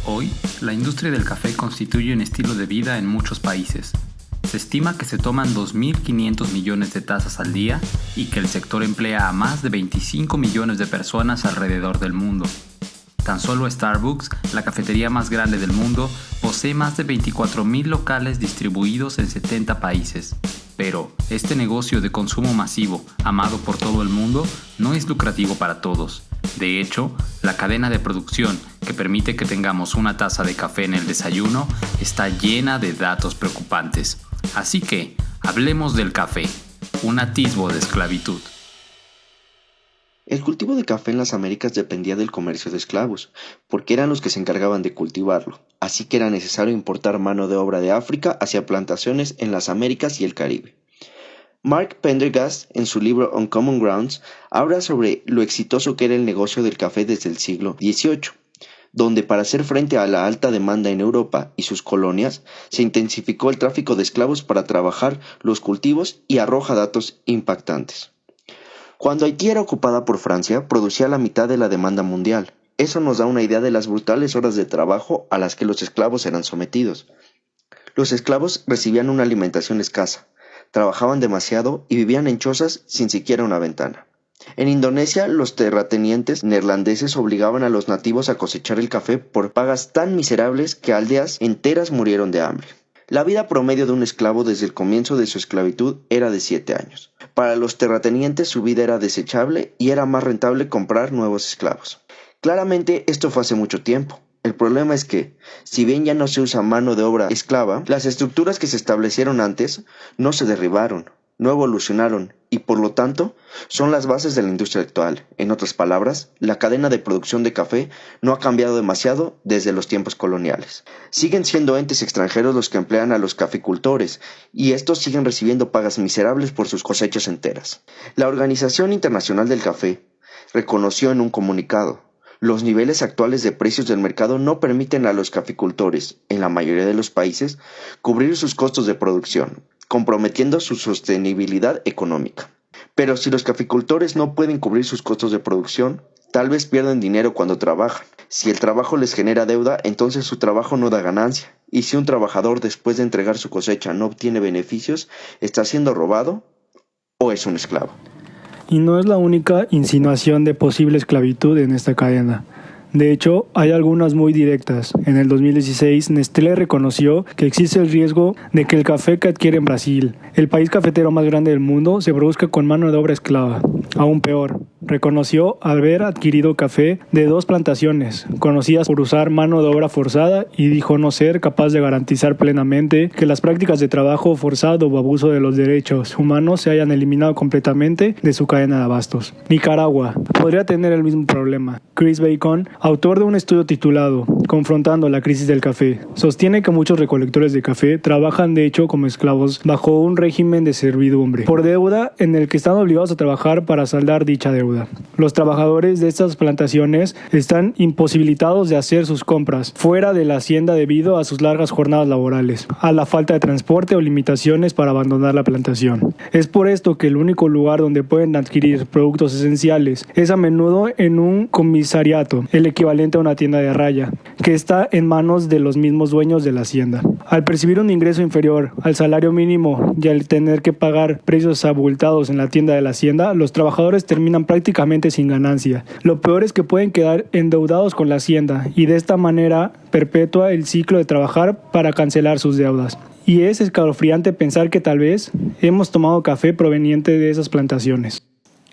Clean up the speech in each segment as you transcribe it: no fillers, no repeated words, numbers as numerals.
Hoy, la industria del café constituye un estilo de vida en muchos países. Se estima que se toman 2.500 millones de tazas al día y que el sector emplea a más de 25 millones de personas alrededor del mundo. Tan solo Starbucks, la cafetería más grande del mundo, posee más de 24.000 locales distribuidos en 70 países. Pero este negocio de consumo masivo, amado por todo el mundo, no es lucrativo para todos. De hecho, la cadena de producción que permite que tengamos una taza de café en el desayuno está llena de datos preocupantes. Así que, hablemos del café, un atisbo de esclavitud. El cultivo de café en las Américas dependía del comercio de esclavos, porque eran los que se encargaban de cultivarlo, así que era necesario importar mano de obra de África hacia plantaciones en las Américas y el Caribe. Mark Pendergast, en su libro On Common Grounds, habla sobre lo exitoso que era el negocio del café desde el siglo XVIII, donde para hacer frente a la alta demanda en Europa y sus colonias, se intensificó el tráfico de esclavos para trabajar los cultivos y arroja datos impactantes. Cuando Haití era ocupada por Francia, producía la mitad de la demanda mundial. Eso nos da una idea de las brutales horas de trabajo a las que los esclavos eran sometidos. Los esclavos recibían una alimentación escasa, trabajaban demasiado y vivían en chozas sin siquiera una ventana. En Indonesia, los terratenientes neerlandeses obligaban a los nativos a cosechar el café por pagas tan miserables que aldeas enteras murieron de hambre. La vida promedio de un esclavo desde el comienzo de su esclavitud era de 7 años. Para los terratenientes su vida era desechable y era más rentable comprar nuevos esclavos. Claramente esto fue hace mucho tiempo. El problema es que, si bien ya no se usa mano de obra esclava, las estructuras que se establecieron antes no se derribaron, no evolucionaron y por lo tanto son las bases de la industria actual. En otras palabras, la cadena de producción de café no ha cambiado demasiado desde los tiempos coloniales. Siguen siendo entes extranjeros los que emplean a los caficultores y estos siguen recibiendo pagas miserables por sus cosechas enteras. La Organización Internacional del Café reconoció en un comunicado: los niveles actuales de precios del mercado no permiten a los caficultores, en la mayoría de los países, cubrir sus costos de producción, comprometiendo su sostenibilidad económica. Pero si los caficultores no pueden cubrir sus costos de producción, tal vez pierden dinero cuando trabajan. Si el trabajo les genera deuda, entonces su trabajo no da ganancia. Y si un trabajador después de entregar su cosecha no obtiene beneficios, ¿está siendo robado o es un esclavo? Y no es la única insinuación de posible esclavitud en esta cadena. De hecho, hay algunas muy directas. En el 2016, Nestlé reconoció que existe el riesgo de que el café que adquiere en Brasil, el país cafetero más grande del mundo, se produzca con mano de obra esclava. Aún peor, reconoció haber adquirido café de 2 plantaciones, conocidas por usar mano de obra forzada, y dijo no ser capaz de garantizar plenamente que las prácticas de trabajo forzado o abuso de los derechos humanos se hayan eliminado completamente de su cadena de abastos. Nicaragua podría tener el mismo problema. Chris Bacon, autor de un estudio titulado Confrontando la crisis del café, sostiene que muchos recolectores de café trabajan de hecho como esclavos bajo un régimen de servidumbre por deuda en el que están obligados a trabajar para saldar dicha deuda. Los trabajadores de estas plantaciones están imposibilitados de hacer sus compras fuera de la hacienda debido a sus largas jornadas laborales, a la falta de transporte o limitaciones para abandonar la plantación. Es por esto que el único lugar donde pueden adquirir productos esenciales es a menudo en un comisariato, el equivalente a una tienda de raya, que está en manos de los mismos dueños de la hacienda. Al percibir un ingreso inferior al salario mínimo y al tener que pagar precios abultados en la tienda de la hacienda, los trabajadores terminan prácticamente sin ganancia. Lo peor es que pueden quedar endeudados con la hacienda y de esta manera perpetúa el ciclo de trabajar para cancelar sus deudas. Y es escalofriante pensar que tal vez hemos tomado café proveniente de esas plantaciones.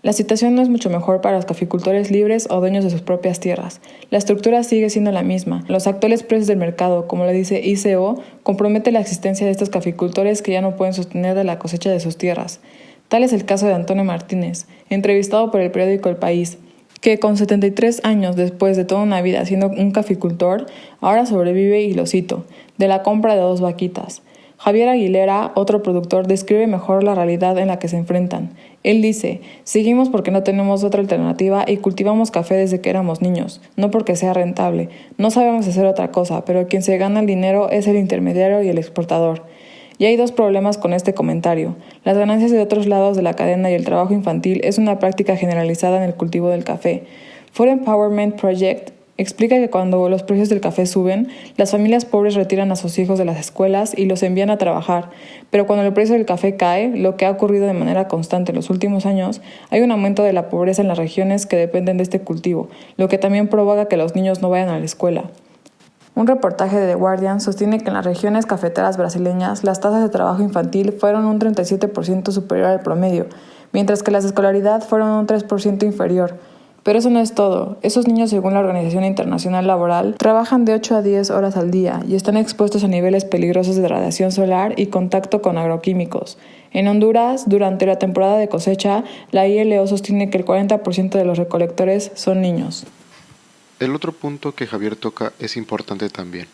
La situación no es mucho mejor para los caficultores libres o dueños de sus propias tierras. La estructura sigue siendo la misma. Los actuales precios del mercado, como le dice ICO, compromete la existencia de estos caficultores que ya no pueden sostener de la cosecha de sus tierras. Tal es el caso de Antonio Martínez, entrevistado por el periódico El País, que con 73 años después de toda una vida siendo un caficultor, ahora sobrevive, y lo cito, de la compra de 2 vaquitas. Javier Aguilera, otro productor, describe mejor la realidad en la que se enfrentan. Él dice: seguimos porque no tenemos otra alternativa y cultivamos café desde que éramos niños, no porque sea rentable. No sabemos hacer otra cosa, pero quien se gana el dinero es el intermediario y el exportador. Y hay 2 problemas con este comentario. Las ganancias de otros lados de la cadena y el trabajo infantil es una práctica generalizada en el cultivo del café. Food Empowerment Project Explica que cuando los precios del café suben, las familias pobres retiran a sus hijos de las escuelas y los envían a trabajar, pero cuando el precio del café cae, lo que ha ocurrido de manera constante en los últimos años, hay un aumento de la pobreza en las regiones que dependen de este cultivo, lo que también provoca que los niños no vayan a la escuela. Un reportaje de The Guardian sostiene que en las regiones cafeteras brasileñas las tasas de trabajo infantil fueron un 37% superior al promedio, mientras que las de escolaridad fueron un 3% inferior. Pero eso no es todo. Esos niños, según la Organización Internacional Laboral, trabajan de 8 a 10 horas al día y están expuestos a niveles peligrosos de radiación solar y contacto con agroquímicos. En Honduras, durante la temporada de cosecha, la ILO sostiene que el 40% de los recolectores son niños. El otro punto que Javier toca es importante también.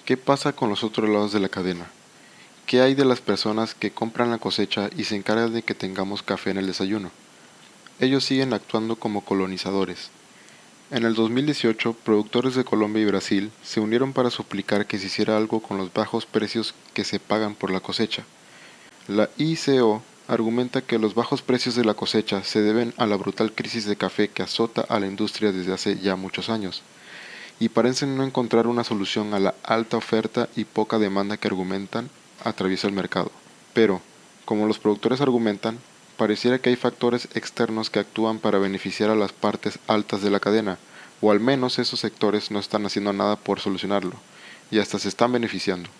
¿Qué pasa con los otros lados de la cadena? ¿Qué hay de las personas que compran la cosecha y se encargan de que tengamos café en el desayuno? Ellos siguen actuando como colonizadores. En el 2018, productores de Colombia y Brasil se unieron para suplicar que se hiciera algo con los bajos precios que se pagan por la cosecha. La ICO argumenta que los bajos precios de la cosecha se deben a la brutal crisis de café que azota a la industria desde hace ya muchos años, y parecen no encontrar una solución a la alta oferta y poca demanda que argumentan atraviesa el mercado. Pero, como los productores argumentan, pareciera que hay factores externos que actúan para beneficiar a las partes altas de la cadena, o al menos esos sectores no están haciendo nada por solucionarlo, y hasta se están beneficiando,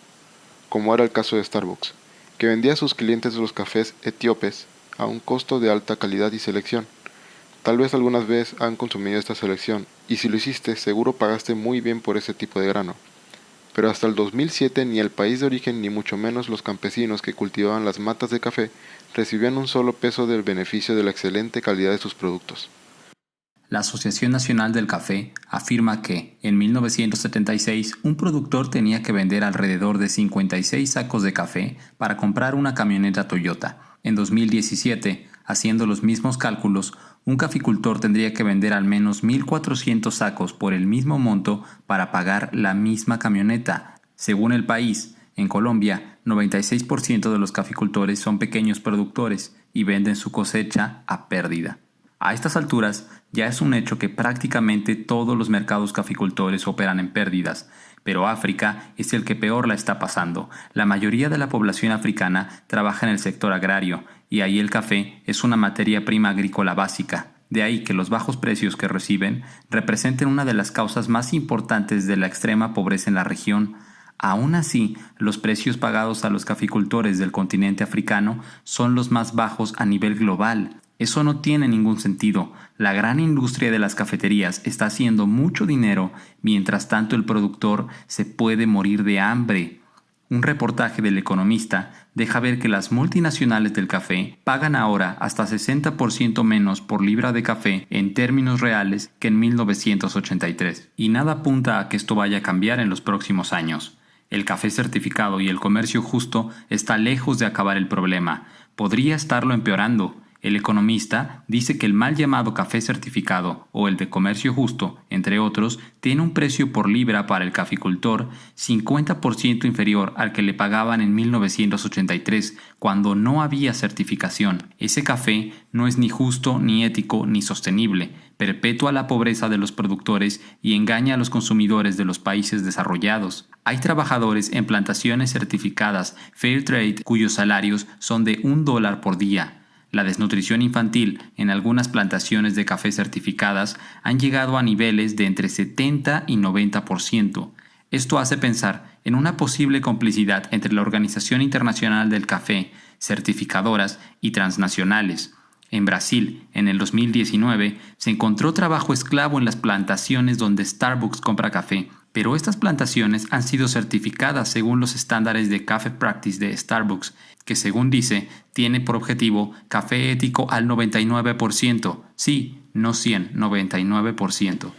como era el caso de Starbucks, que vendía a sus clientes los cafés etíopes a un costo de alta calidad y selección. Tal vez algunas veces han consumido esta selección, y si lo hiciste, seguro pagaste muy bien por ese tipo de grano. Pero hasta el 2007 ni el país de origen ni mucho menos los campesinos que cultivaban las matas de café recibían un solo peso del beneficio de la excelente calidad de sus productos. La Asociación Nacional del Café afirma que, en 1976, un productor tenía que vender alrededor de 56 sacos de café para comprar una camioneta Toyota. En 2017, haciendo los mismos cálculos, un caficultor tendría que vender al menos 1.400 sacos por el mismo monto para pagar la misma camioneta. Según El País, en Colombia, 96% de los caficultores son pequeños productores y venden su cosecha a pérdida. A estas alturas, ya es un hecho que prácticamente todos los mercados caficultores operan en pérdidas, pero África es el que peor la está pasando. La mayoría de la población africana trabaja en el sector agrario, y ahí el café es una materia prima agrícola básica. De ahí que los bajos precios que reciben representen una de las causas más importantes de la extrema pobreza en la región. Aún así, los precios pagados a los caficultores del continente africano son los más bajos a nivel global. Eso no tiene ningún sentido. La gran industria de las cafeterías está haciendo mucho dinero, mientras tanto el productor se puede morir de hambre. Un reportaje del Economista deja ver que las multinacionales del café pagan ahora hasta 60% menos por libra de café en términos reales que en 1983. Y nada apunta a que esto vaya a cambiar en los próximos años. El café certificado y el comercio justo está lejos de acabar el problema. Podría estarlo empeorando. El Economista dice que el mal llamado café certificado o el de comercio justo, entre otros, tiene un precio por libra para el caficultor 50% inferior al que le pagaban en 1983, cuando no había certificación. Ese café no es ni justo, ni ético, ni sostenible, perpetúa la pobreza de los productores y engaña a los consumidores de los países desarrollados. Hay trabajadores en plantaciones certificadas Fair Trade cuyos salarios son de $1 por día. La desnutrición infantil en algunas plantaciones de café certificadas han llegado a niveles de entre 70 y 90%. Esto hace pensar en una posible complicidad entre la Organización Internacional del Café, certificadoras y transnacionales. En Brasil, en el 2019, se encontró trabajo esclavo en las plantaciones donde Starbucks compra café, pero estas plantaciones han sido certificadas según los estándares de Café Practice de Starbucks, que según dice, tiene por objetivo café ético al 99%. Sí, no 100, 99%.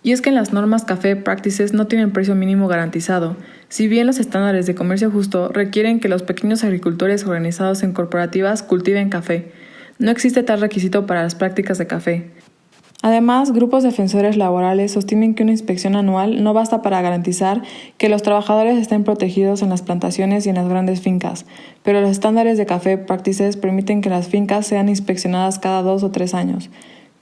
Y es que en las normas Café Practices no tienen precio mínimo garantizado. Si bien los estándares de comercio justo requieren que los pequeños agricultores organizados en corporativas cultiven café, no existe tal requisito para las prácticas de café. Además, grupos defensores laborales sostienen que una inspección anual no basta para garantizar que los trabajadores estén protegidos en las plantaciones y en las grandes fincas, pero los estándares de Café Practices permiten que las fincas sean inspeccionadas cada 2 o 3 años.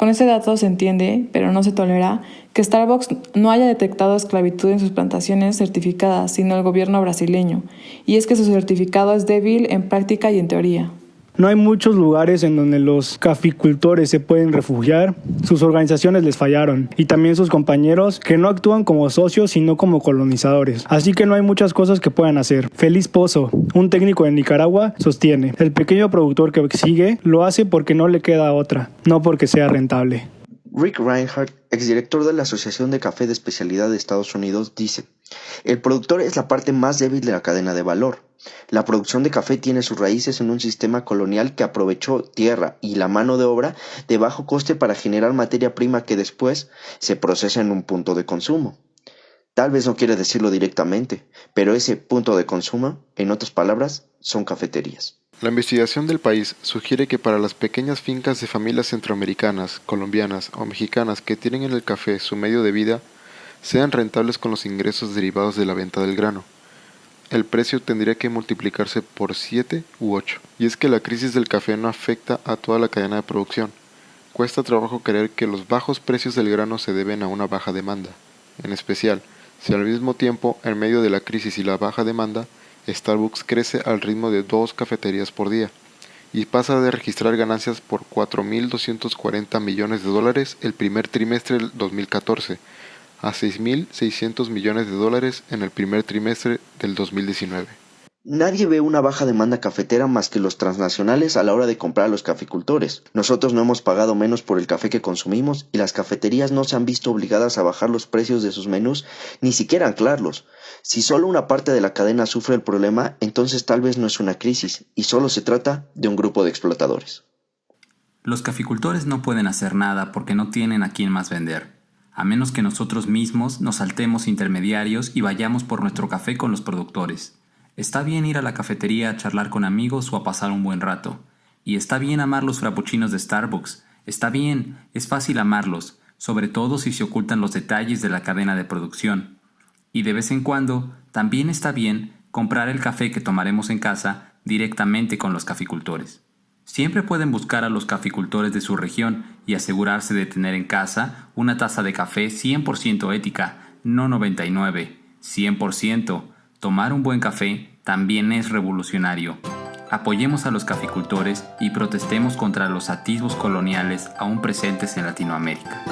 Con ese dato se entiende, pero no se tolera, que Starbucks no haya detectado esclavitud en sus plantaciones certificadas, sino el gobierno brasileño, y es que su certificado es débil en práctica y en teoría. No hay muchos lugares en donde los caficultores se pueden refugiar, sus organizaciones les fallaron y también sus compañeros que no actúan como socios sino como colonizadores. Así que no hay muchas cosas que puedan hacer. Feliz Pozo, un técnico de Nicaragua, sostiene: el pequeño productor que sigue lo hace porque no le queda otra, no porque sea rentable. Rick Reinhardt, exdirector de la Asociación de Café de Especialidad de Estados Unidos, dice: el productor es la parte más débil de la cadena de valor. La producción de café tiene sus raíces en un sistema colonial que aprovechó tierra y la mano de obra de bajo coste para generar materia prima que después se procesa en un punto de consumo. Tal vez no quiere decirlo directamente, pero ese punto de consumo, en otras palabras, son cafeterías. La investigación del país sugiere que para las pequeñas fincas de familias centroamericanas, colombianas o mexicanas que tienen en el café su medio de vida, sean rentables con los ingresos derivados de la venta del grano. El precio tendría que multiplicarse por 7 u 8. Y es que la crisis del café no afecta a toda la cadena de producción. Cuesta trabajo creer que los bajos precios del grano se deben a una baja demanda. En especial, si al mismo tiempo, en medio de la crisis y la baja demanda, Starbucks crece al ritmo de 2 cafeterías por día y pasa de registrar ganancias por $4.240 millones el primer trimestre del 2014 a $6.600 millones en el primer trimestre del 2019. Nadie ve una baja demanda cafetera más que los transnacionales a la hora de comprar a los caficultores. Nosotros no hemos pagado menos por el café que consumimos y las cafeterías no se han visto obligadas a bajar los precios de sus menús, ni siquiera anclarlos. Si solo una parte de la cadena sufre el problema, entonces tal vez no es una crisis y solo se trata de un grupo de explotadores. Los caficultores no pueden hacer nada porque no tienen a quién más vender, a menos que nosotros mismos nos saltemos intermediarios y vayamos por nuestro café con los productores. Está bien ir a la cafetería a charlar con amigos o a pasar un buen rato. Y está bien amar los frappuccinos de Starbucks. Está bien, es fácil amarlos, sobre todo si se ocultan los detalles de la cadena de producción. Y de vez en cuando, también está bien comprar el café que tomaremos en casa directamente con los caficultores. Siempre pueden buscar a los caficultores de su región y asegurarse de tener en casa una taza de café 100% ética, no 99, 100%. Tomar un buen café también es revolucionario. Apoyemos a los caficultores y protestemos contra los atisbos coloniales aún presentes en Latinoamérica.